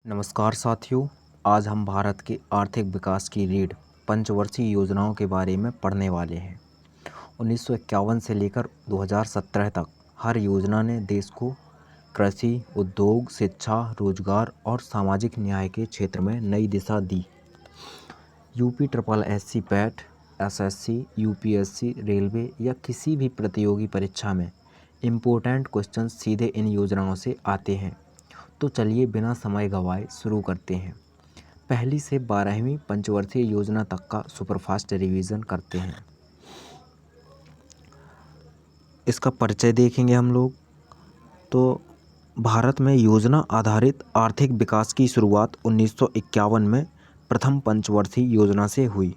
नमस्कार साथियों। आज हम भारत के आर्थिक विकास की रीढ़ पंचवर्षीय योजनाओं के बारे में पढ़ने वाले हैं। 1951 से लेकर 2017 तक हर योजना ने देश को कृषि, उद्योग, शिक्षा, रोजगार और सामाजिक न्याय के क्षेत्र में नई दिशा दी। UP triple SC PET, SSC, UPSC, railway या किसी भी प्रतियोगी परीक्षा में इम्पोर्टेंट क्वेश्चन सीधे इन योजनाओं से आते हैं। तो चलिए बिना समय गंवाए शुरू करते हैं। पहली से 12वीं पंचवर्षीय योजना तक का सुपरफास्ट रिवीजन करते हैं। इसका परिचय देखेंगे हम लोग। तो भारत में योजना आधारित आर्थिक विकास की शुरुआत 1951 में प्रथम पंचवर्षीय योजना से हुई।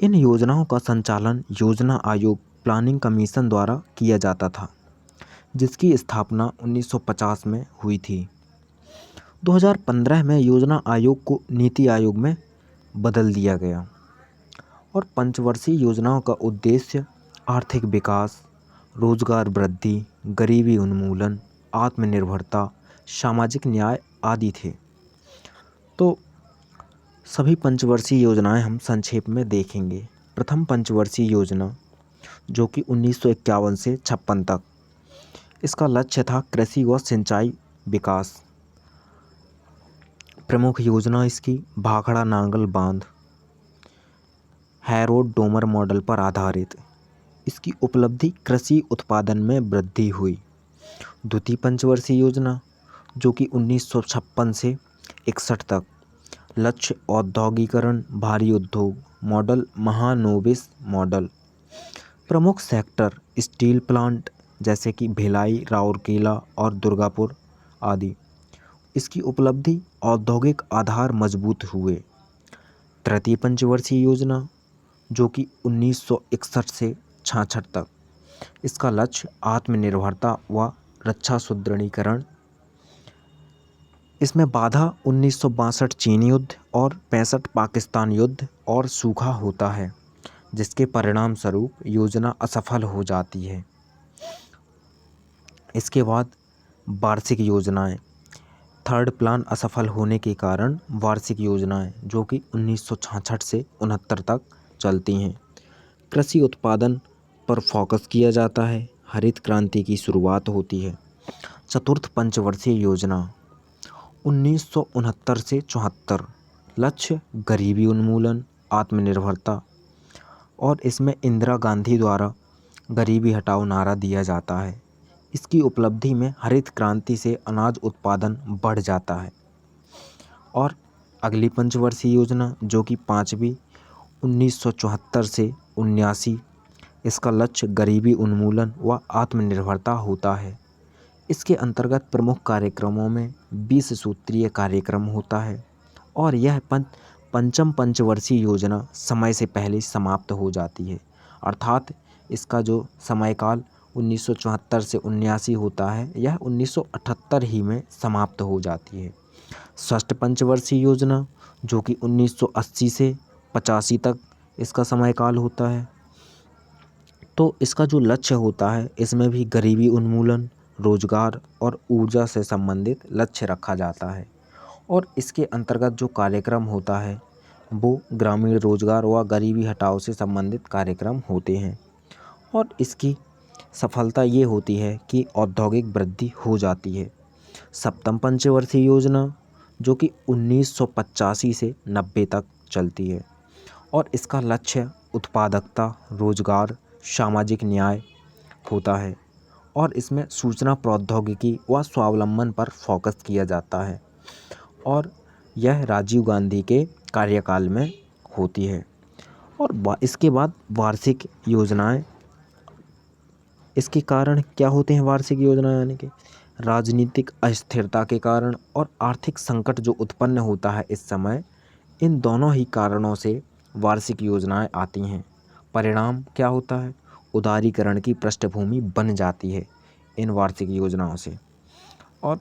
इन योजनाओं का संचालन योजना आयोग प्लानिंग कमीशन द्वारा किया जाता था, जिसकी स्थापना 1950 में हुई थी। 2015 में योजना आयोग को नीति आयोग में बदल दिया गया और पंचवर्षीय योजनाओं का उद्देश्य आर्थिक विकास, रोजगार वृद्धि, गरीबी उन्मूलन, आत्मनिर्भरता, सामाजिक न्याय आदि थे। तो सभी पंचवर्षीय योजनाएं हम संक्षेप में देखेंगे। प्रथम पंचवर्षीय योजना जो कि 1951 से 56 तक, इसका लक्ष्य था कृषि व सिंचाई विकास। प्रमुख योजना इसकी भाखड़ा नांगल बांध, हैरोड डोमर मॉडल पर आधारित। इसकी उपलब्धि कृषि उत्पादन में वृद्धि हुई। द्वितीय पंचवर्षीय योजना जो कि 1956 से 61 तक, लक्ष्य औद्योगिकरण, भारी उद्योग मॉडल, महानोबिस मॉडल। प्रमुख सेक्टर स्टील प्लांट जैसे कि भिलाई, राउरकेला और दुर्गापुर आदि। इसकी उपलब्धि औद्योगिक आधार मजबूत हुए। तृतीय पंचवर्षीय योजना जो कि 1961 से 66 तक, इसका लक्ष्य आत्मनिर्भरता व रक्षा सुदृढ़ीकरण। इसमें बाधा 1962 चीन युद्ध और 65 पाकिस्तान युद्ध और सूखा होता है, जिसके परिणाम स्वरूप योजना असफल हो जाती है। इसके बाद वार्षिक योजनाएं। थर्ड प्लान असफल होने के कारण वार्षिक योजनाएं जो कि 1966 से 69 तक चलती हैं। कृषि उत्पादन पर फोकस किया जाता है। हरित क्रांति की शुरुआत होती है। चतुर्थ पंचवर्षीय योजना 1969 से 74, लक्ष्य गरीबी उन्मूलन, आत्मनिर्भरता। और इसमें इंदिरा गांधी द्वारा गरीबी हटाओ नारा दिया जाता है। इसकी उपलब्धि में हरित क्रांति से अनाज उत्पादन बढ़ जाता है। और अगली पंचवर्षीय योजना जो कि पाँचवीं 1974 से 79, इसका लक्ष्य गरीबी उन्मूलन व आत्मनिर्भरता होता है। इसके अंतर्गत प्रमुख कार्यक्रमों में 20 सूत्रीय कार्यक्रम होता है और यह पंचम पंचवर्षीय योजना समय से पहले समाप्त हो जाती है। अर्थात इसका जो समयकाल 1974 से 79 होता है, यह 1978 ही में समाप्त हो जाती है। षष्ठ पंचवर्षीय योजना जो कि 1980 से 85 तक इसका समयकाल होता है। तो इसका जो लक्ष्य होता है, इसमें भी गरीबी उन्मूलन, रोजगार और ऊर्जा से संबंधित लक्ष्य रखा जाता है। और इसके अंतर्गत जो कार्यक्रम होता है वो ग्रामीण रोजगार व गरीबी हटाओ से संबंधित कार्यक्रम होते हैं। और इसकी सफलता ये होती है कि औद्योगिक वृद्धि हो जाती है। सप्तम पंचवर्षीय योजना जो कि 1985 से 90 तक चलती है और इसका लक्ष्य उत्पादकता, रोजगार, सामाजिक न्याय होता है। और इसमें सूचना प्रौद्योगिकी व स्वावलंबन पर फोकस किया जाता है और यह राजीव गांधी के कार्यकाल में होती है। और इसके बाद वार्षिक योजनाएं। इसके कारण क्या होते हैं वार्षिक योजना, यानी कि राजनीतिक अस्थिरता के कारण और आर्थिक संकट जो उत्पन्न होता है इस समय, इन दोनों ही कारणों से वार्षिक योजनाएं आती हैं। परिणाम क्या होता है, उदारीकरण की पृष्ठभूमि बन जाती है इन वार्षिक योजनाओं से। और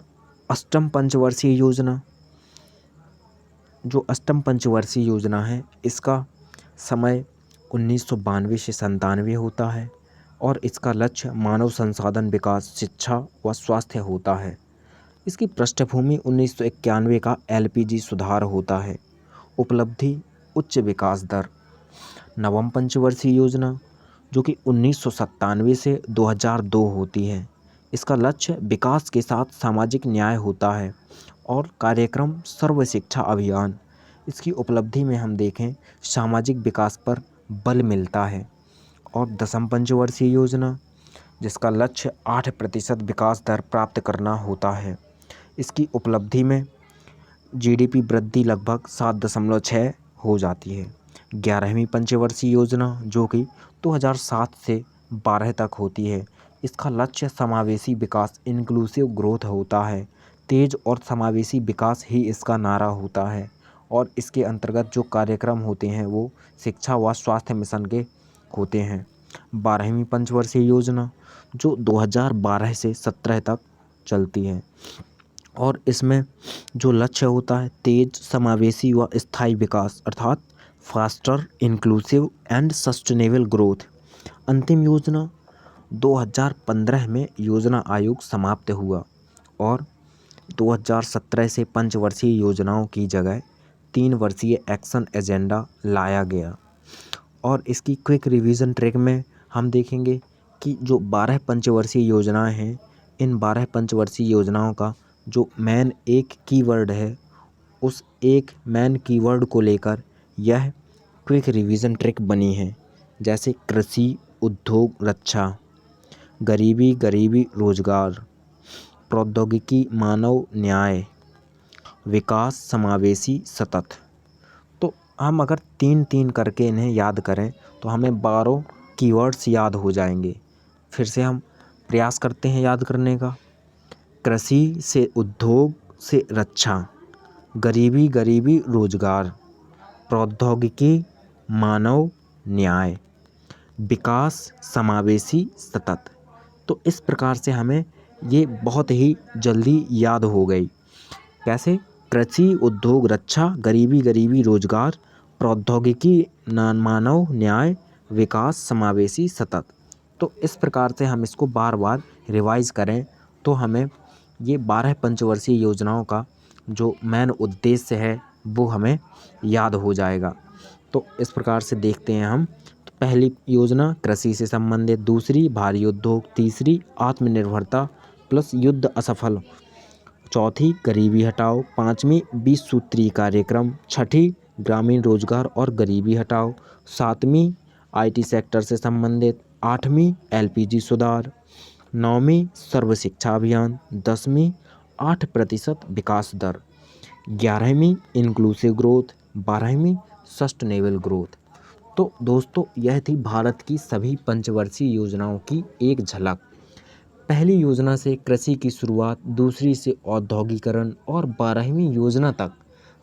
अष्टम पंचवर्षीय योजना, जो अष्टम पंचवर्षीय योजना है, इसका समय 1992 से 97 होता है और इसका लक्ष्य मानव संसाधन विकास, शिक्षा व स्वास्थ्य होता है। इसकी पृष्ठभूमि 1991 का एलपीजी सुधार होता है। उपलब्धि उच्च विकास दर। नवम पंचवर्षीय योजना जो कि 1997 से 2002 होती है। इसका लक्ष्य विकास के साथ सामाजिक न्याय होता है और कार्यक्रम सर्व शिक्षा अभियान। इसकी उपलब्धि में हम देखें सामाजिक विकास पर बल मिलता है। और दसम पंचवर्षीय योजना जिसका लक्ष्य 8% विकास दर प्राप्त करना होता है। इसकी उपलब्धि में जीडीपी वृद्धि लगभग 7.6 हो जाती है। 11वीं पंचवर्षीय योजना जो कि 2007 से 12 तक होती है। इसका लक्ष्य समावेशी विकास इंक्लूसिव ग्रोथ होता है। तेज और समावेशी विकास ही इसका नारा होता है और इसके अंतर्गत जो कार्यक्रम होते हैं वो शिक्षा व स्वास्थ्य मिशन के होते हैं। 12वीं पंचवर्षीय योजना जो 2012 से 17 तक चलती है और इसमें जो लक्ष्य होता है तेज समावेशी व स्थायी विकास अर्थात faster inclusive and sustainable growth. अंतिम योजना 2015 में योजना आयोग समाप्त हुआ और 2017 से पंचवर्षीय योजनाओं की जगह 3 वर्षीय एक्शन एजेंडा लाया गया। और इसकी क्विक रिवीजन ट्रैक में हम देखेंगे कि जो 12 पंचवर्षीय योजनाएं हैं, इन 12 पंचवर्षीय योजनाओं का जो मेन एक कीवर्ड है, उस एक मेन कीवर्ड को लेकर यह क्विक रिवीजन ट्रिक बनी है। जैसे कृषि, उद्योग, रक्षा, गरीबी रोजगार, प्रौद्योगिकी, मानव न्याय, विकास, समावेशी, सतत। तो हम अगर 3-3 करके इन्हें याद करें तो हमें 12 कीवर्ड्स याद हो जाएंगे। फिर से हम प्रयास करते हैं याद करने का। कृषि से उद्योग से रक्षा, गरीबी रोजगार, प्रौद्योगिकी, मानव न्याय, विकास, समावेशी, सतत। तो इस प्रकार से हमें ये बहुत ही जल्दी याद हो गई। कैसे? कृषि, उद्योग, रक्षा, गरीबी रोजगार, प्रौद्योगिकी, मानव न्याय, विकास, समावेशी, सतत। तो इस प्रकार से हम इसको बार बार रिवाइज करें तो हमें ये 12 पंचवर्षीय योजनाओं का जो मेन उद्देश्य है वो हमें याद हो जाएगा। तो इस प्रकार से देखते हैं हम। तो पहली योजना कृषि से संबंधित, दूसरी भारी उद्योग, तीसरी आत्मनिर्भरता प्लस युद्ध असफल, चौथी गरीबी हटाओ, पाँचवीं 20 सूत्री कार्यक्रम, छठी ग्रामीण रोजगार और गरीबी हटाओ, सातवीं आईटी सेक्टर से संबंधित, आठवीं एलपीजी सुधार, नौवीं सर्व शिक्षा अभियान, 10वीं 8% विकास दर, 11वीं इंक्लूसिव ग्रोथ, 12वीं सस्टेनेबल ग्रोथ। तो दोस्तों यह थी भारत की सभी पंचवर्षीय योजनाओं की एक झलक। पहली योजना से कृषि की शुरुआत, दूसरी से औद्योगिकरण और 12वीं योजना तक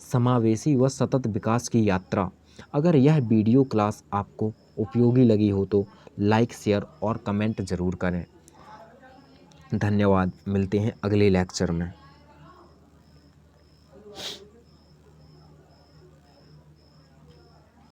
समावेशी व सतत विकास की यात्रा। अगर यह वीडियो क्लास आपको उपयोगी लगी हो तो लाइक, शेयर और कमेंट ज़रूर करें। धन्यवाद। मिलते हैं अगले लेक्चर में।